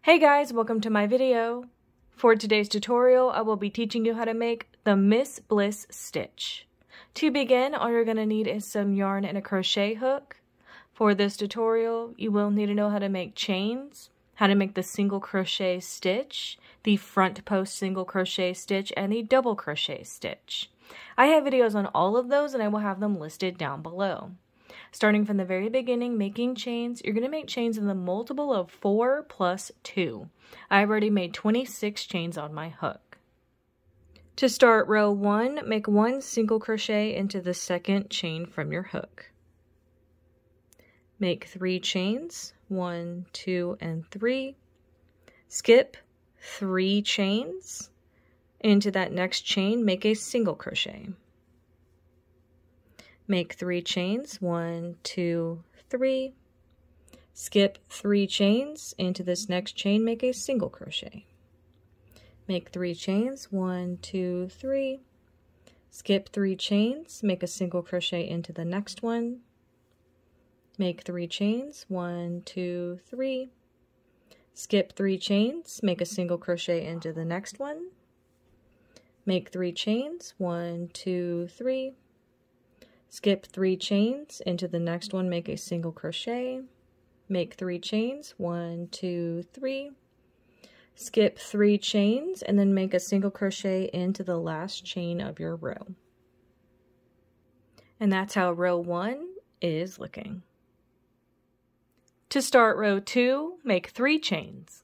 Hey guys, welcome to my video. For today's tutorial, I will be teaching you how to make the Miss Bliss stitch. To begin, all you're going to need is some yarn and a crochet hook. For this tutorial, you will need to know how to make chains, how to make the single crochet stitch, the front post single crochet stitch, and the double crochet stitch. I have videos on all of those and I will have them listed down below. Starting from the very beginning, making chains, you're going to make chains in the multiple of 4 plus 2. I've already made 26 chains on my hook. To start row 1, make 1 single crochet into the second chain from your hook. Make 3 chains, 1, 2, and 3. Skip 3 chains. Into that next chain, make a single crochet. Make 3 chains, 1, 2, 3. Skip 3 chains. Into this next chain, make a single crochet. Make 3 chains, 1, 2, 3. Skip 3 chains, make a single crochet into the next one. Make 3 chains, 1, 2, 3. Skip 3 chains, make a single crochet into the next one. Make 3 chains, 1, 2, 3. Skip 3 chains, into the next one make a single crochet. Make 3 chains, 1, 2, 3. Skip 3 chains, and then make a single crochet into the last chain of your row. And that's how row 1 is looking. To start row 2, make 3 chains.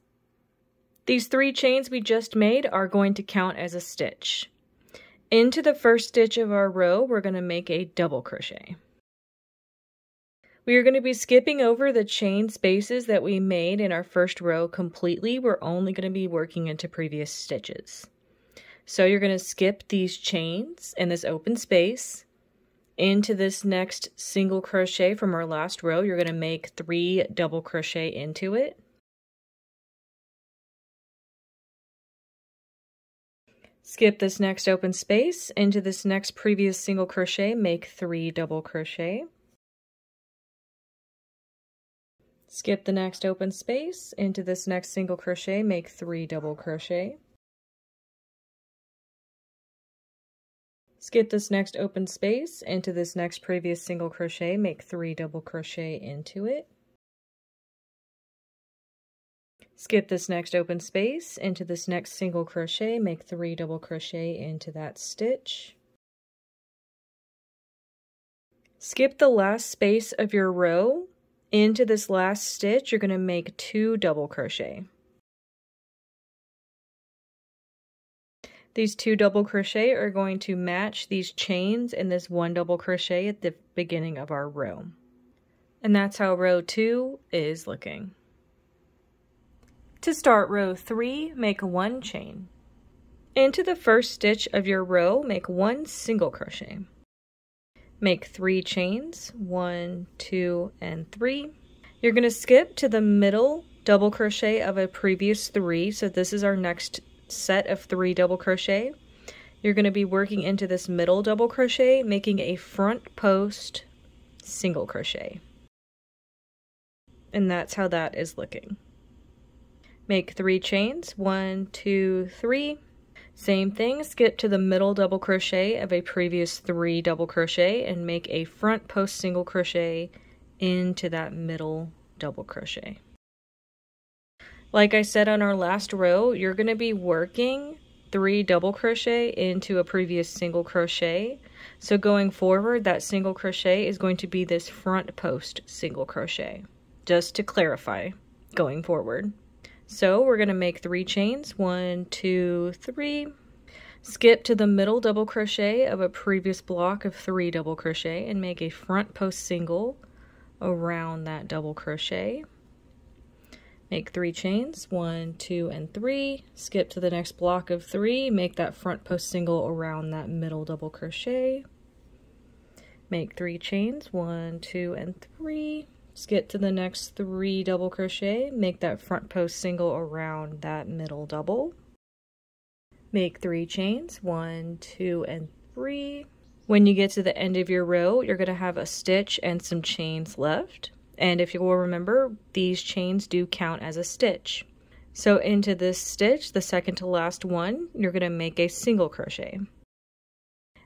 These 3 chains we just made are going to count as a stitch. Into the first stitch of our row, we're going to make a double crochet. We are going to be skipping over the chain spaces that we made in our first row completely. We're only going to be working into previous stitches. So you're going to skip these chains in this open space. Into this next single crochet from our last row, you're going to make 3 double crochet into it. Skip this next open space. Into this next previous single crochet, make 3 double crochet. Skip the next open space. Into this next single crochet, make 3 double crochet. Skip this next open space. Into this next previous single crochet, make 3 double crochet into it. Skip this next open space. Into this next single crochet, make 3 double crochet into that stitch. Skip the last space of your row. Into this last stitch, you're going to make 2 double crochet. These 2 double crochet are going to match these chains in this 1 double crochet at the beginning of our row. And that's how row 2 is looking. To start row 3, make 1 chain. Into the first stitch of your row, make 1 single crochet. Make 3 chains, 1, 2, and 3. You're going to skip to the middle double crochet of a previous 3, so this is our next set of 3 double crochet. You're going to be working into this middle double crochet, making a front post single crochet. And that's how that is looking. Make 3 chains, 1, 2, 3. Same thing, skip to the middle double crochet of a previous 3 double crochet and make a front post single crochet into that middle double crochet. Like I said on our last row, you're going to be working 3 double crochet into a previous single crochet. So going forward, that single crochet is going to be this front post single crochet, just to clarify going forward. So we're going to make 3 chains, 1, 2, 3. Skip to the middle double crochet of a previous block of 3 double crochet and make a front post single around that double crochet. Make 3 chains, 1, 2, and 3. Skip to the next block of 3, make that front post single around that middle double crochet. Make 3 chains, 1, 2, and 3. Skip to the next 3 double crochet, make that front post single around that middle double. Make 3 chains, 1, 2, and 3. When you get to the end of your row, you're going to have a stitch and some chains left. And if you will remember, these chains do count as a stitch. So into this stitch, the second to last one, you're going to make a single crochet.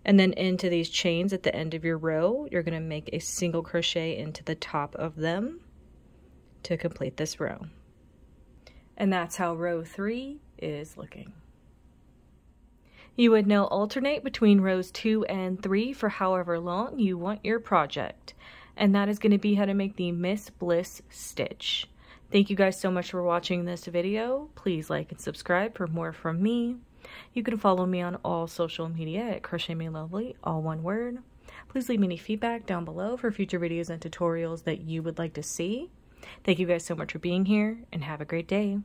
And then into these chains at the end of your row, you're going to make a single crochet into the top of them to complete this row. And that's how row 3 is looking. You would now alternate between rows 2 and 3 for however long you want your project. And that is going to be how to make the Miss Bliss stitch. Thank you guys so much for watching this video. Please like and subscribe for more from me. You can follow me on all social media at crochetmelovely, all one word. Please leave me any feedback down below for future videos and tutorials that you would like to see. Thank you guys so much for being here, and have a great day.